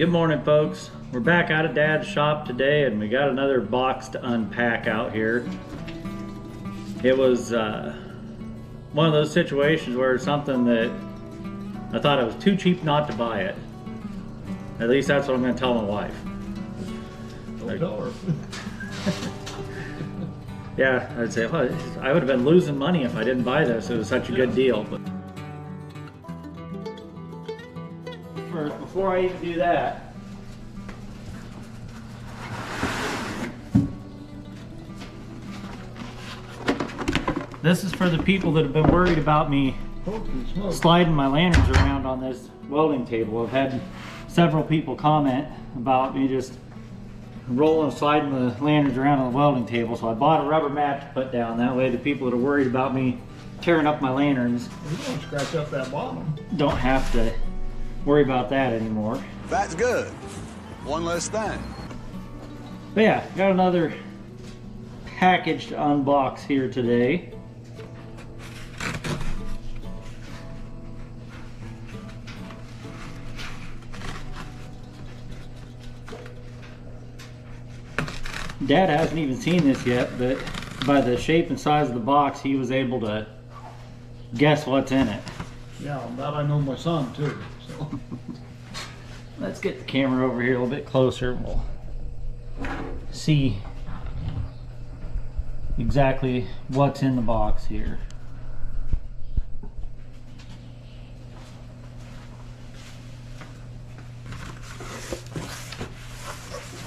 Good morning, folks. We're back out of Dad's shop today and we got another box to unpack out here. It was one of those situations where it's something that I thought it was too cheap not to buy it. At least that's what I'm going to tell my wife. Don't tell her. Yeah, I'd say, well, I would have been losing money if I didn't buy this. It was such a good deal. But first, before I even do that, this is for the people that have been worried about me sliding my lanterns around on this welding table. I've had several people comment about me just rolling and sliding the lanterns around on the welding table, so I bought a rubber mat to put down. That way the people that are worried about me tearing up my lanterns You don't scratch up that bottom. don't have to worry about that anymore. That's good. One less thing. But yeah, got another package to unbox here today. Dad hasn't even seen this yet, but by the shape and size of the box, he was able to guess what's in it. Yeah, that I know my son too. So. Let's get the camera over here a little bit closer. We'll see exactly what's in the box here.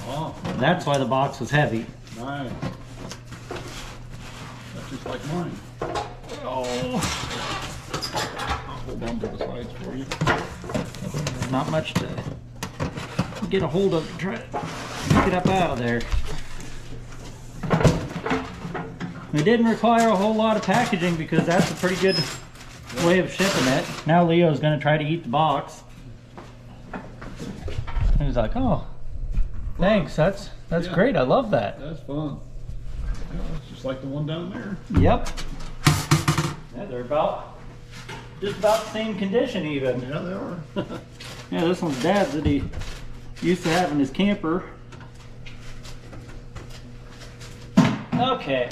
Oh, That's why the box was heavy. nice. That's just like mine. Oh, I'll hold on to the sides for you. not much to get a hold of to try to pick it up out of there. It didn't require a whole lot of packaging because that's a pretty good way of shipping it. Now Leo's going to try to eat the box. And he's like, oh, thanks, that's Yeah. great, I love that. That's fun. Yeah, it's just like the one down there. Yep. Yeah, they're just about the same condition even. Yeah, they are. Yeah, this one's Dad's that he used to have in his camper. Okay,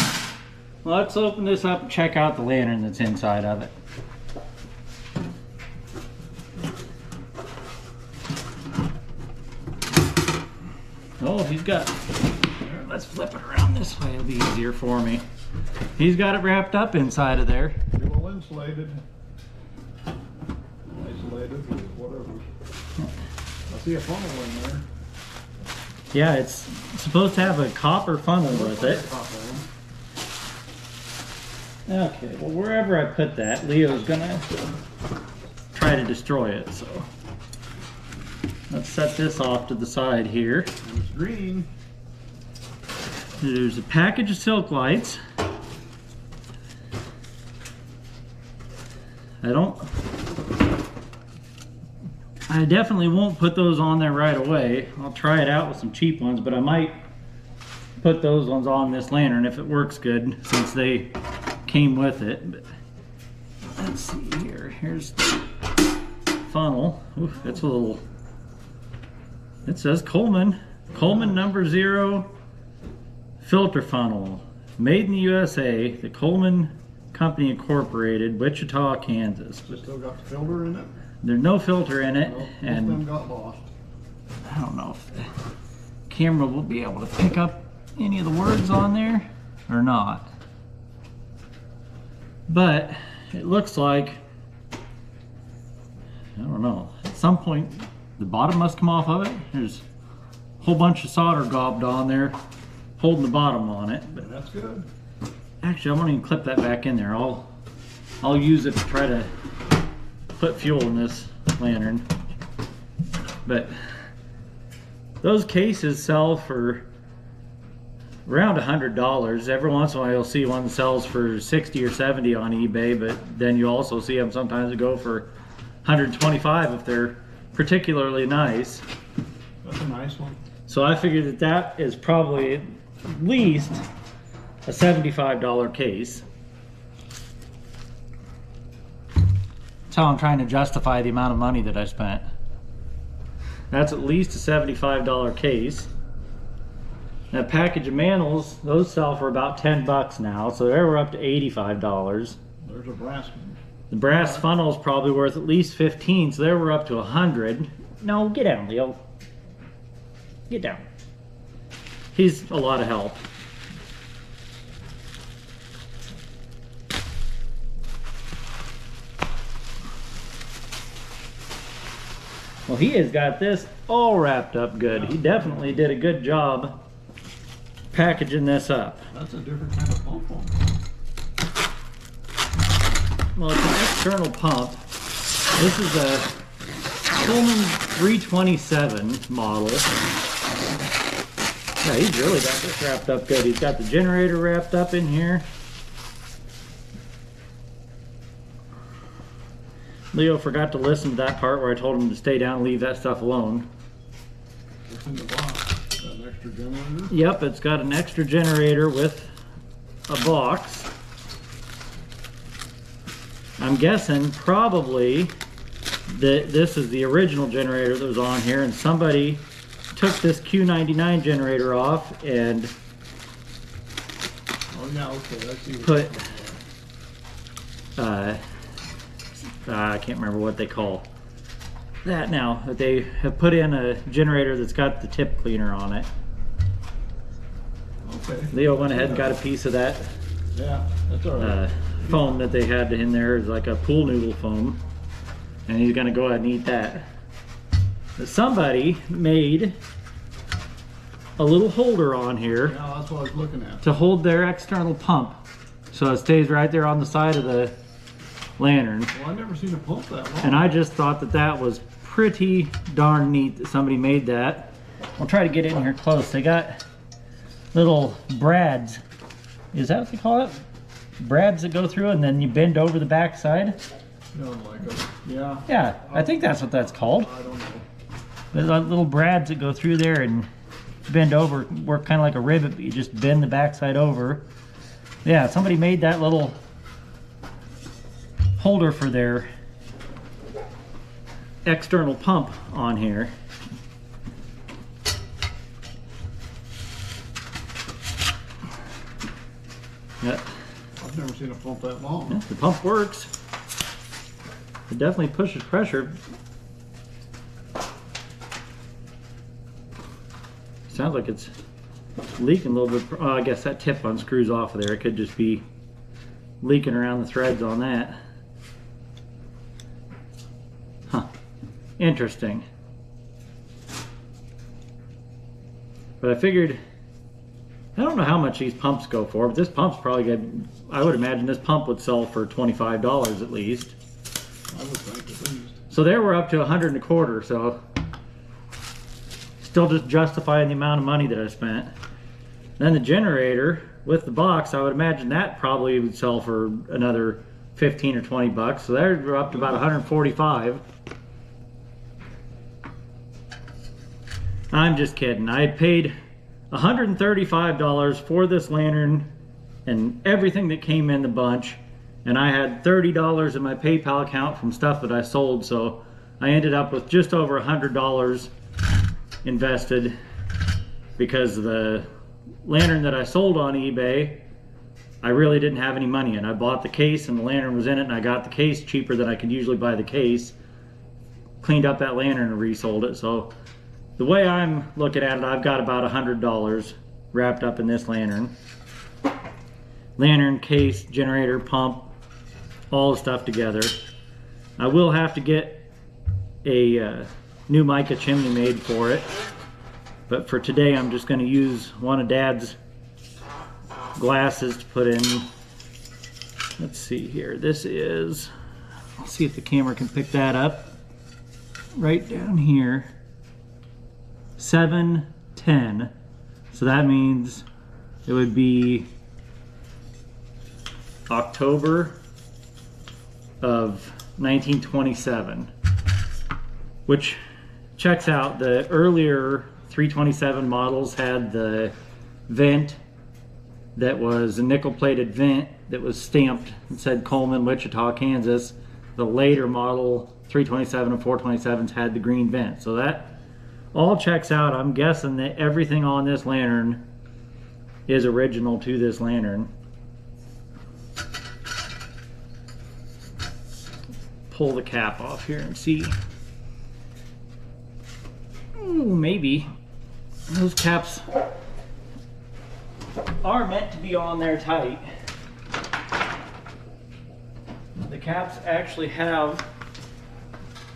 let's open this up and check out the lantern that's inside of it. Oh, he's got, here, let's flip it around this way, it'll be easier for me. He's got it wrapped up inside of there. Be a little insulated. Isolated, whatever. I see a funnel in there. Yeah, it's supposed to have a copper funnel with it. Okay, well, wherever I put that, Leo's gonna try to destroy it, so. Let's set this off to the side here. And it's green. There's a package of silk lights. I definitely won't put those on there right away. I'll try it out with some cheap ones, but I might put those ones on this lantern if it works good, since they came with it. But let's see here. Here's the funnel. Oof, that's a little. It says Coleman. Coleman #0 filter funnel. Made in the USA. The Coleman Company Incorporated, Wichita, Kansas. Still got the filter in it. There's no filter in it, Nope, most of and them got lost. I don't know if the camera will be able to pick up any of the words on there or not. But it looks like, I don't know, at some point the bottom must come off of it. There's a whole bunch of solder gobbed on there holding the bottom on it. But That's good. actually, I won't even clip that back in there. I'll use it to try to put fuel in this lantern. But those cases sell for around $100. Every once in a while you'll see one that sells for 60 or 70 on eBay, but then you also see them sometimes that go for 125 if they're particularly nice. That's a nice one. So I figured that that is probably at least a $75 case. That's how I'm trying to justify the amount of money that I spent. That's at least a $75 case. That package of mantles, those sell for about 10 bucks now, so they were up to $85. There's a brass one. The brass funnel is probably worth at least 15, so they were up to 100. No, get down, Leo. Get down. He's a lot of help. Well, he has got this all wrapped up good. He definitely did a good job packaging this up. That's a different kind of pump on. Well, it's an external pump. This is a Coleman 327 model. Yeah, he's really got this wrapped up good. He's got the generator wrapped up in here. Leo forgot to listen to that part where I told him to stay down and leave that stuff alone. What's in the box? That extra generator? Yep, it's got an extra generator with a box. I'm guessing probably that this is the original generator that was on here, and somebody took this Q99 generator off and Oh yeah, okay, I see. put I can't remember what they call that now, but they have put in a generator that's got the tip cleaner on it. Okay. Leo went ahead and got a piece of that Yeah, that's all right. foam that they had in there. It's like a pool noodle foam, and he's gonna go ahead and eat that. But somebody made a little holder on here Yeah, that's what I was looking at. to hold their external pump, so it stays right there on the side of the lantern. Well, I've never seen a pump that long. And I just thought that that was pretty darn neat that somebody made that. I'll try to get in here close. They got little brads. Is that what they call it? Brads that go through and then you bend over the back side? You know, like yeah, Yeah, I think that's what that's called. I don't know. There's like little brads that go through there and bend over, work kind of like a rivet, but you just bend the back side over. Yeah, somebody made that little holder for their external pump on here. Yeah, I've never seen a pump that long. the pump works. It definitely pushes pressure. Sounds like it's leaking a little bit. Oh, I guess that tip unscrews off of there. It could just be leaking around the threads on that. Huh. Interesting. But I figured, I don't know how much these pumps go for, but this pump's probably good. I would imagine this pump would sell for $25 at least. I would think at least. So there we're up to 100 and a quarter, so still just justifying the amount of money that I spent. Then the generator with the box, I would imagine that probably would sell for another 15 or 20 bucks. So there we're up to about 145. I'm just kidding. I paid $135 for this lantern and everything that came in the bunch, and I had $30 in my PayPal account from stuff that I sold, so I ended up with just over $100 invested, because the lantern that I sold on eBay, I really didn't have any money in. I bought the case and the lantern was in it, and I got the case cheaper than I could usually buy the case, cleaned up that lantern and resold it. So the way I'm looking at it, I've got about $100 wrapped up in this lantern. Lantern, case, generator, pump, all the stuff together. I will have to get a new mica chimney made for it, but for today I'm just going to use one of Dad's glasses to put in. Let's see here, this is, let's see if the camera can pick that up, right down here, 710. So that means it would be October of 1927, which checks out. The earlier 327 models had the vent that was a nickel-plated vent that was stamped and said Coleman, Wichita, Kansas. The later model 327 and 427s had the green vent. So that all checks out. I'm guessing that everything on this lantern is original to this lantern. Pull the cap off here and see. Ooh, maybe those caps are meant to be on there tight. The caps actually have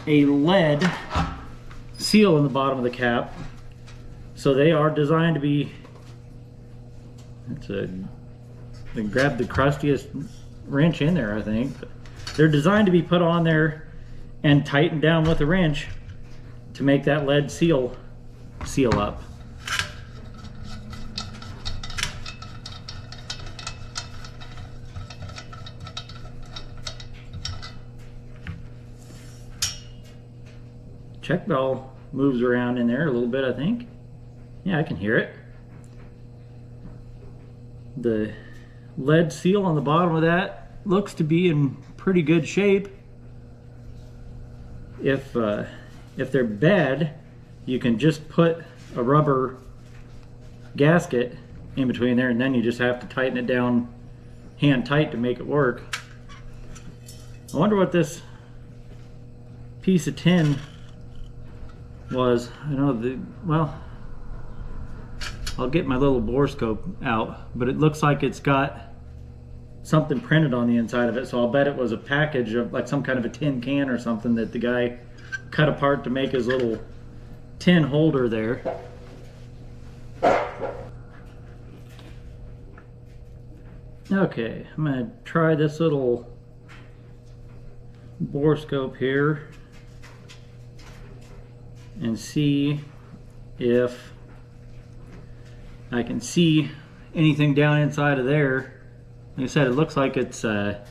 a lead seal in the bottom of the cap, so they are designed to be, they grab the crustiest wrench in there, I think. But they're designed to be put on there and tightened down with a wrench to make that lead seal up. Check valve moves around in there a little bit, I think. Yeah, I can hear it. The lead seal on the bottom of that looks to be in pretty good shape. If they're bad, you can just put a rubber gasket in between there, and then you just have to tighten it down hand tight to make it work. I wonder what this piece of tin was. I know well, I'll get my little bore scope out, but it looks like it's got something printed on the inside of it, so I'll bet it was a package of like some kind of a tin can or something that the guy cut apart to make his little tin holder there. Okay, I'm gonna try this little bore scope here and see if I can see anything down inside of there. Like I said, it looks like it's like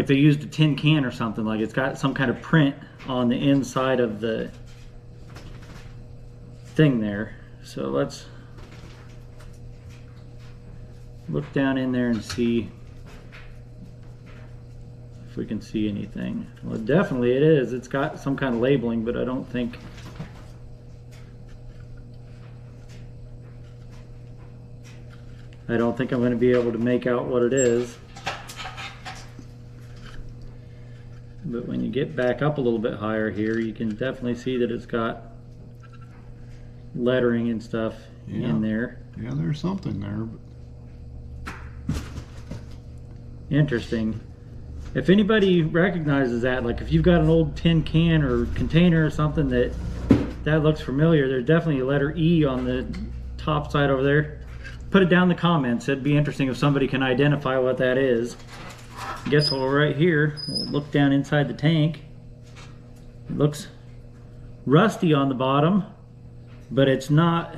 they used a tin can or something, like it's got some kind of print on the inside of the thing there. So let's look down in there and see if we can see anything. Well, definitely it is. It's got some kind of labeling, but I don't think I'm going to be able to make out what it is. But when you get back up a little bit higher here, you can definitely see that it's got lettering and stuff in there. Yeah, there's something there. But interesting. If anybody recognizes that, like if you've got an old tin can or container or something that looks familiar, there's definitely a letter E on the top side over there. Put it down in the comments. It'd be interesting if somebody can identify what that is. I guess while we're right here, we'll look down inside the tank. It looks rusty on the bottom, but it's not,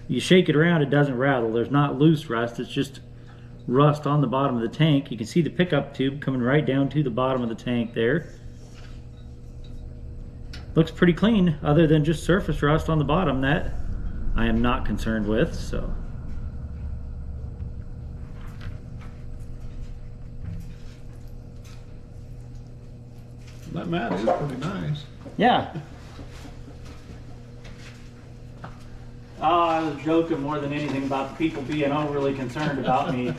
you shake it around, it doesn't rattle. There's not loose rust, it's just rust on the bottom of the tank. You can see the pickup tube coming right down to the bottom of the tank there. Looks pretty clean, other than just surface rust on the bottom. That I am not concerned with, so. that mat is pretty nice. Yeah. I was joking more than anything about the people being overly concerned about me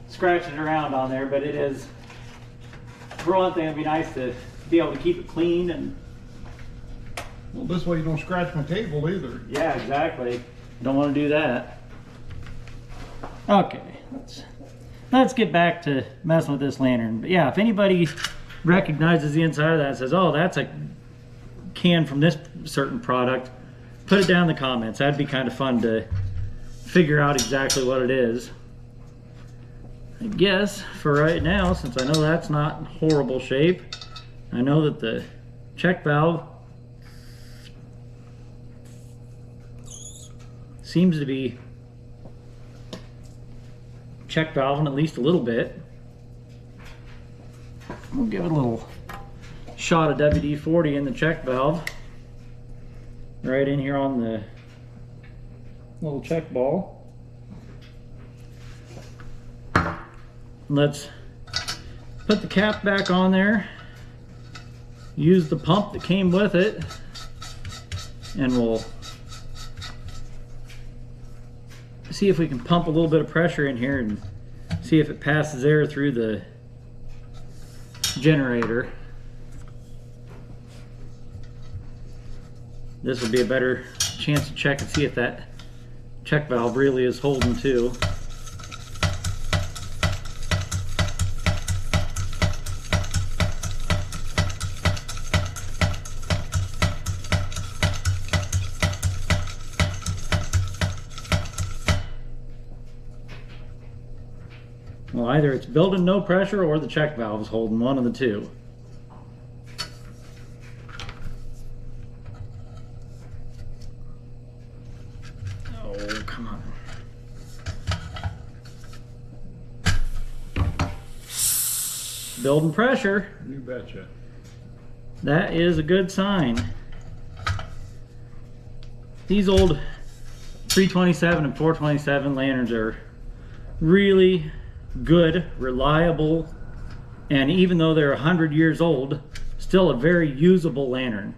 scratching around on there, but it is, for one thing, it'd be nice to be able to keep it clean. And Well, this way you don't scratch my table either. yeah, exactly. Don't want to do that. Okay, let's get back to messing with this lantern. But yeah, if anybody recognizes the inside of that and says, oh, that's a can from this certain product, put it down in the comments. That'd be kind of fun to figure out exactly what it is. I guess for right now, since I know that's not in horrible shape, I know that the check valve seems to be check valving at least a little bit. We'll give it a little shot of WD-40 in the check valve right in here on the little check ball. Let's put the cap back on there use the pump that came with it, and we'll see if we can pump a little bit of pressure in here and see if it passes air through the generator. This will be a better chance to check and see if that check valve really is holding too. Well, either it's building no pressure or the check valve is holding, one of the two. Oh, come on. Building pressure. You betcha. That is a good sign. These old 327 and 427 lanterns are really good, reliable, and even though they're 100 years old, still a very usable lantern.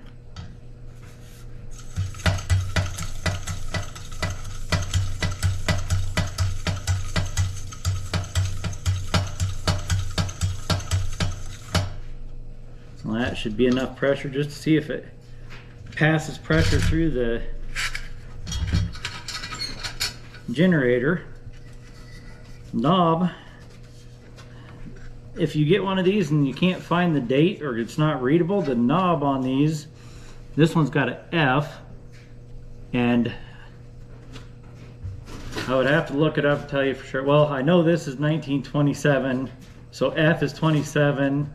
Well, that should be enough pressure just to see if it passes pressure through the generator knob. If you get one of these and you can't find the date or it's not readable, the knob on these, this one's got an F, and I would have to look it up to tell you for sure. Well, I know this is 1927, so F is 27,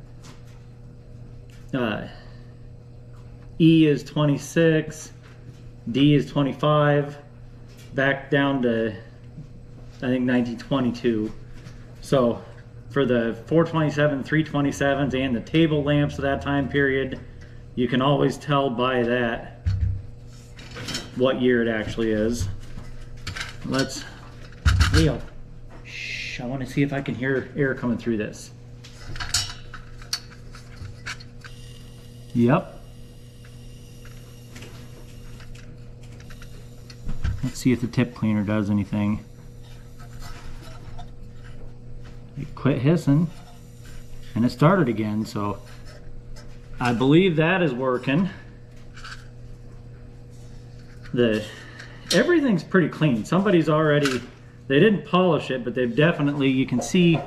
E is 26, D is 25, back down to I think 1922. So for the 427, 327s and the table lamps of that time period, you can always tell by that what year it actually is. Let's, Leo, shh, I want to see if I can hear air coming through this. Yep. Let's see if the tip cleaner does anything. It quit hissing and it started again, so I believe that is working. Everything's pretty clean. Somebody's already, they didn't polish it, but they've definitely, you can see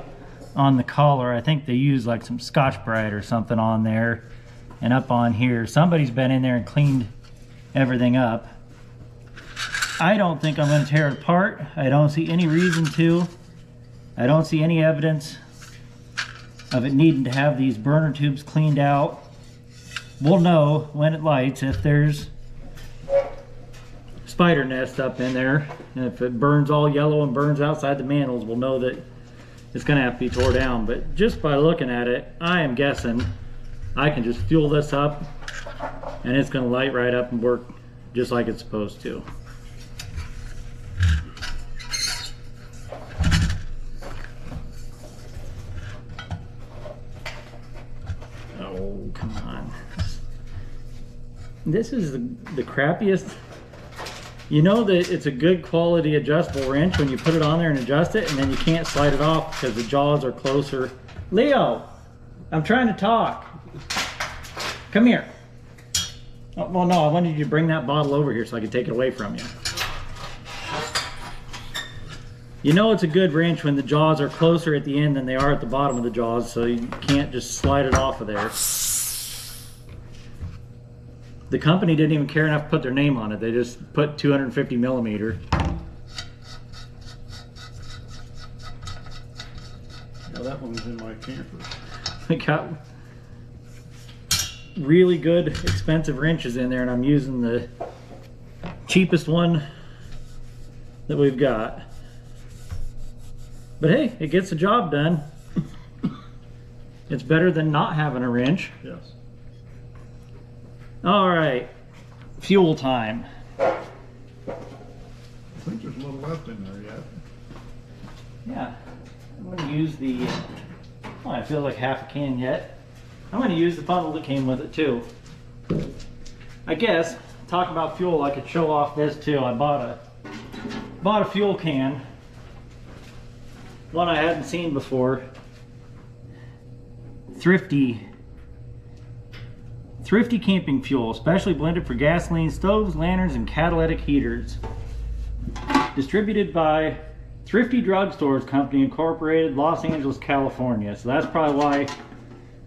on the collar, I think they use like some Scotch-Brite or something on there, and up on here. Somebody's been in there and cleaned everything up. I don't think I'm going to tear it apart. I don't see any reason to. I don't see any evidence of it needing to have these burner tubes cleaned out. We'll know when it lights if there's spider nest up in there. And if it burns all yellow and burns outside the mantles, we'll know that it's going to have to be tore down. But just by looking at it, I am guessing I can just fuel this up and it's going to light right up and work just like it's supposed to. Oh, come on. This is the crappiest. You know that it's a good quality adjustable wrench when you put it on there and adjust it, and then you can't slide it off because the jaws are closer. Leo, I'm trying to talk. Come here. Oh, well, no, I wanted you to bring that bottle over here so I could take it away from you. You know it's a good wrench when the jaws are closer at the end than they are at the bottom of the jaws, so you can't just slide it off of there. The company didn't even care enough to put their name on it. They just put 250 millimeter. Yeah, that one was in my camper. They got really good expensive wrenches in there, and I'm using the cheapest one that we've got. But hey, it gets the job done. It's better than not having a wrench. Yes. All right, fuel time. I think there's a little left in there yet. Yeah, I'm gonna use the, oh, I feel like half a can yet. I'm going to use the funnel that came with it too. I guess, talk about fuel, I could show off this too. I bought a fuel can, one I hadn't seen before. Thrifty camping fuel, specially blended for gasoline stoves, lanterns, and catalytic heaters. Distributed by Thrifty Drugstores Company Incorporated, Los Angeles, California. So that's probably why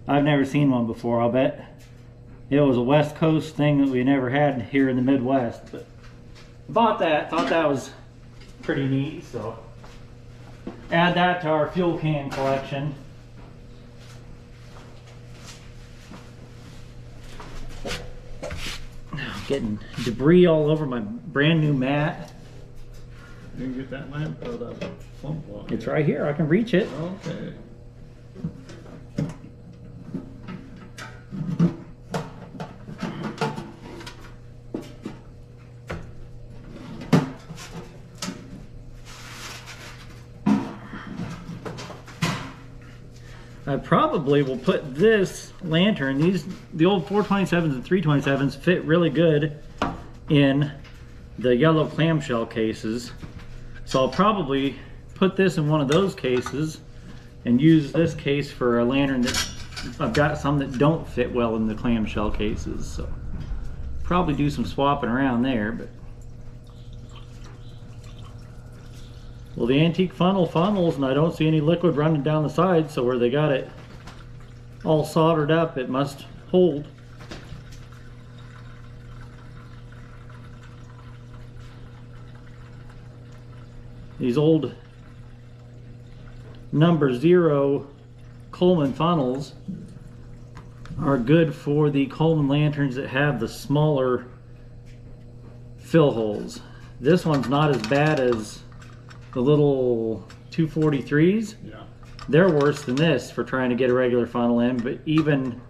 I've never seen one before. I'll bet it was a West Coast thing that we never had here in the Midwest. But bought that, thought that was pretty neat. So add that to our fuel can collection. Getting debris all over my brand new mat. You can get that lamp or that pump on. It's right here, I can reach it. Okay. I probably will put this lantern, the old 427s and 327s fit really good in the yellow clamshell cases. So I'll probably put this in one of those cases and use this case for a lantern that I've got some that don't fit well in the clamshell cases. So probably do some swapping around there. But well, the antique funnel funnels, and I don't see any liquid running down the side, so where they got it all soldered up, it must hold. These old number 0 Coleman funnels are good for the Coleman lanterns that have the smaller fill holes. This one's not as bad as the little 243s. Yeah. They're worse than this for trying to get a regular funnel in, but even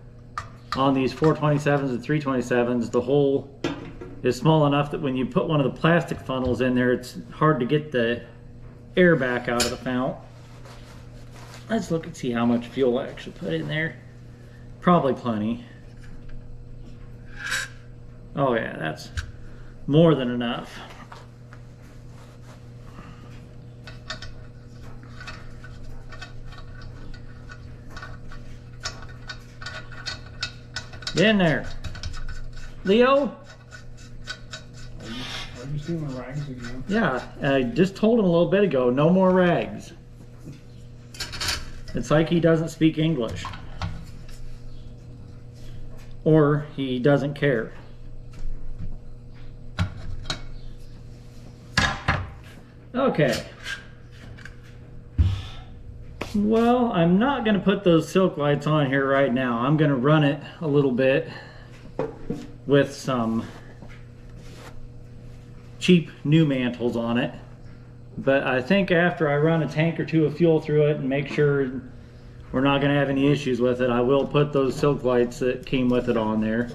on these 427s and 327s, the hole is small enough that when you put one of the plastic funnels in there, it's hard to get the air back out of the fount. Let's look and see how much fuel I actually put in there. Probably plenty. Oh yeah, that's more than enough. Get in there, Leo. Are you stealing rags again? Yeah, I just told him a little bit ago, no more rags. It's like he doesn't speak English. Or he doesn't care. Okay. Well, I'm not going to put those silk lights on here right now. I'm going to run it a little bit with some cheap new mantles on it. But I think after I run a tank or two of fuel through it and make sure we're not going to have any issues with it, I will put those silk lights that came with it on there.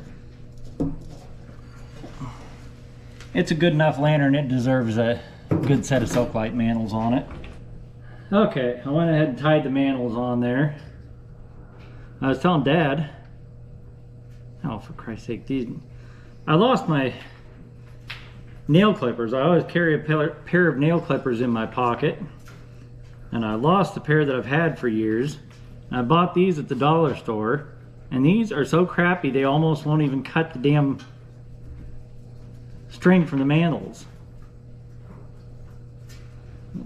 It's a good enough lantern. It deserves a good set of silk light mantles on it. Okay, I went ahead and tied the mantles on there. I was telling Dad, oh for Christ's sake, I lost my nail clippers. I always carry a pair of nail clippers in my pocket, and I lost the pair that I've had for years. I bought these at the dollar store, and these are so crappy they almost won't even cut the damn string from the mantles.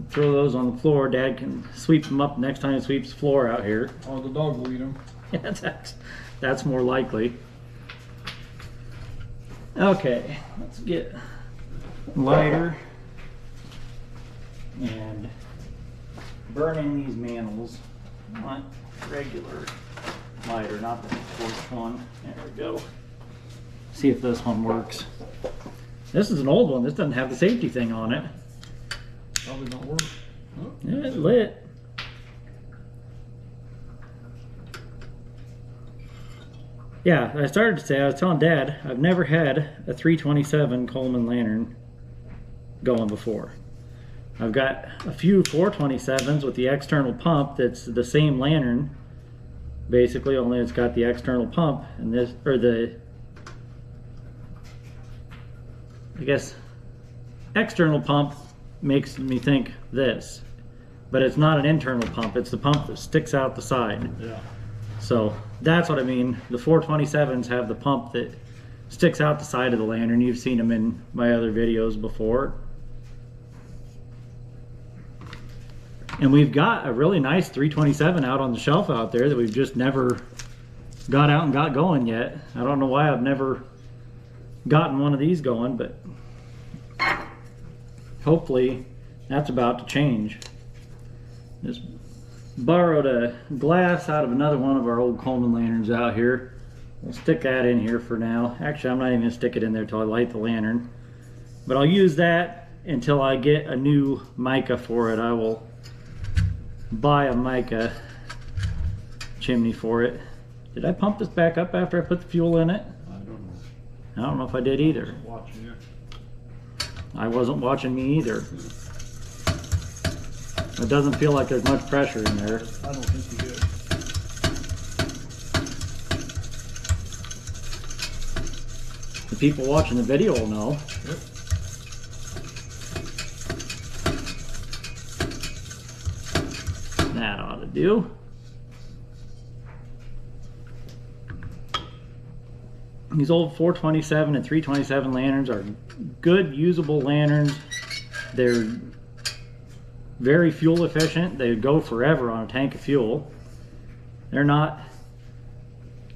Throw those on the floor. Dad can sweep them up next time he sweeps the floor out here. Or the dog will eat them. Yeah, that's more likely. Okay, let's get lighter and burning these mantles. I want regular lighter, not the torch one. There we go. See if this one works. This is an old one. This doesn't have the safety thing on it. Probably don't work. Oh. Yeah, it lit. Yeah, I started to say, I was telling Dad, I've never had a 327 Coleman lantern going before. I've got a few 427s with the external pump that's the same lantern basically, only it's got the external pump, and this, or the, I guess, external pump makes me think this, but it's not an internal pump, it's the pump that sticks out the side. Yeah. So that's what I mean. The 427s have the pump that sticks out the side of the lantern. You've seen them in my other videos before. And we've got a really nice 327 out on the shelf out there that we've just never got out and got going yet. I don't know why I've never gotten one of these going, but hopefully that's about to change. Just borrowed a glass out of another one of our old Coleman lanterns out here. We'll stick that in here for now. Actually, I'm not even gonna stick it in there till I light the lantern. But I'll use that until I get a new mica for it. I will buy a mica chimney for it. Did I pump this back up after I put the fuel in it? I don't know. I don't know if I did either. Watching you. I wasn't watching me either. It doesn't feel like there's much pressure in there. I don't think you did. The people watching the video will know. Yep. That ought to do. These old 427 and 327 lanterns are good, usable lanterns. They're very fuel efficient. They go forever on a tank of fuel. They're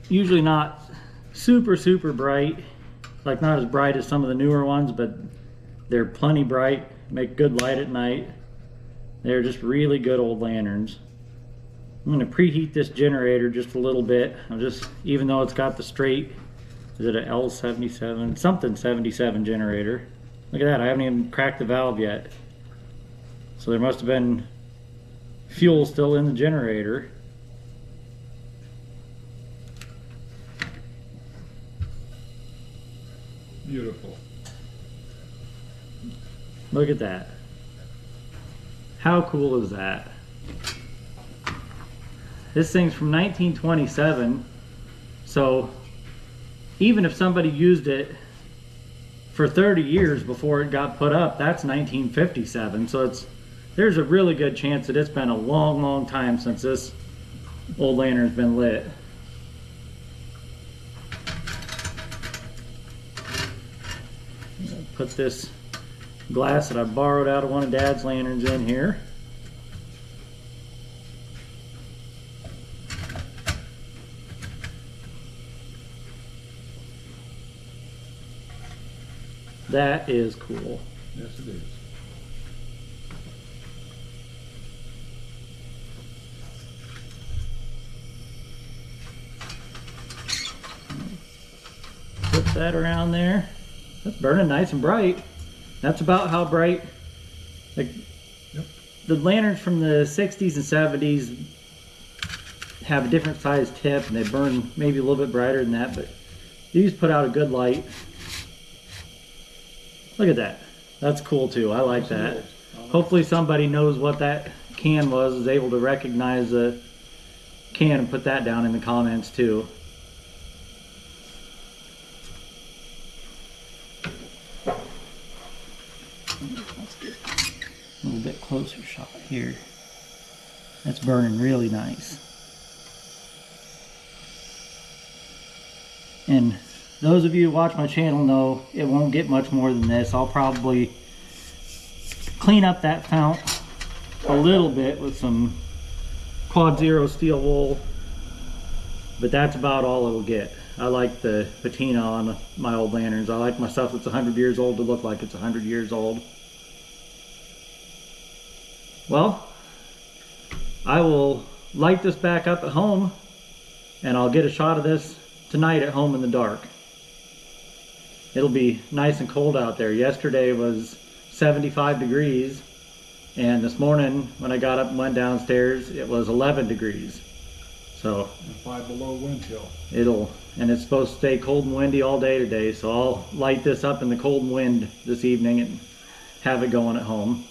usually not super bright, like not as bright as some of the newer ones, but they're plenty bright, make good light at night. They're just really good old lanterns. I'm going to preheat this generator just a little bit. Even though it's got the straight, is it an L77, something 77 generator. Look at that, I haven't even cracked the valve yet. So there must have been fuel still in the generator. Beautiful. Look at that. How cool is that? This thing's from 1927, so even if somebody used it for 30 years before it got put up, that's 1957, so there's a really good chance that it's been a long time since this old lantern's been lit. Put this glass that I borrowed out of one of Dad's lanterns in here. That is cool. Yes, it is. Put that around there. That's burning nice and bright. That's about how bright, like, Yep. The lanterns from the 60s and 70s have a different size tip and they burn maybe a little bit brighter than that, but these put out a good light. Look at that. That's cool too. I like that. Hopefully somebody knows what that can was, is able to recognize the can and put that down in the comments too. Let's get a little bit closer shot here. That's burning really nice. And those of you who watch my channel know it won't get much more than this. I'll probably clean up that fount a little bit with some quad zero steel wool, but that's about all it'll get. I like the patina on my old lanterns. I like my stuff that's 100 years old to look like it's 100 years old. Well, I will light this back up at home and I'll get a shot of this tonight at home in the dark. It'll be nice and cold out there. Yesterday was 75 degrees and this morning when I got up and went downstairs it was 11 degrees. So And 5 below wind chill. and it's supposed to stay cold and windy all day today, so I'll light this up in the cold and wind this evening and have it going at home.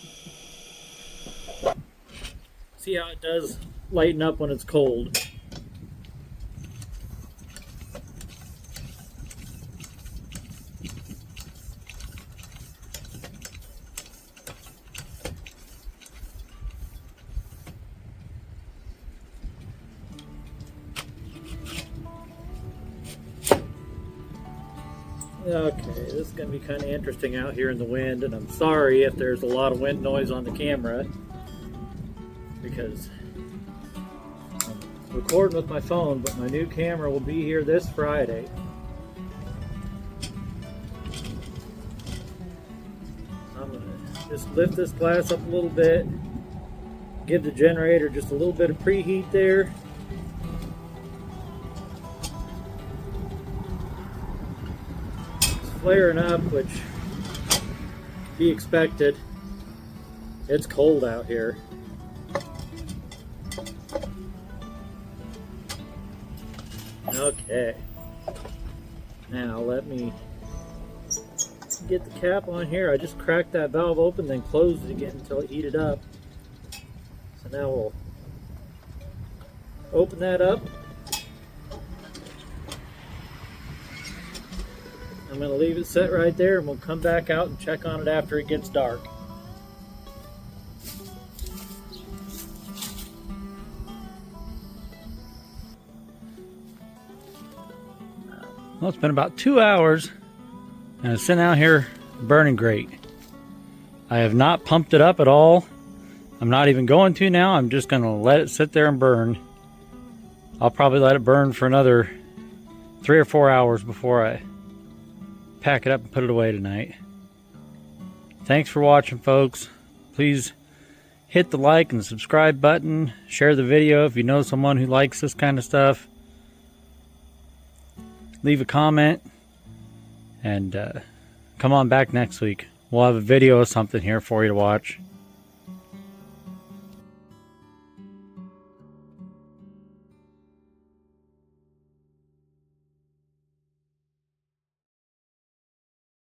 See how it does lighten up when it's cold. Okay, this is going to be kind of interesting out here in the wind, and I'm sorry if there's a lot of wind noise on the camera because I'm recording with my phone, but my new camera will be here this Friday. I'm going to just lift this glass up a little bit, give the generator just a little bit of preheat there. Flaring up, which be expected. It's cold out here. Okay. Now let me get the cap on here. I just cracked that valve open, then closed it again until it heated up. So now we'll open that up. I'm going to leave it set right there, and we'll come back out and check on it after it gets dark. Well, it's been about 2 hours, and it's sitting out here burning great. I have not pumped it up at all. I'm not even going to now. I'm just going to let it sit there and burn. I'll probably let it burn for another 3 or 4 hours before I pack it up and put it away tonight. Thanks for watching, folks. Please hit the like and subscribe button. Share the video if you know someone who likes this kind of stuff. Leave a comment. And come on back next week. We'll have a video of something here for you to watch.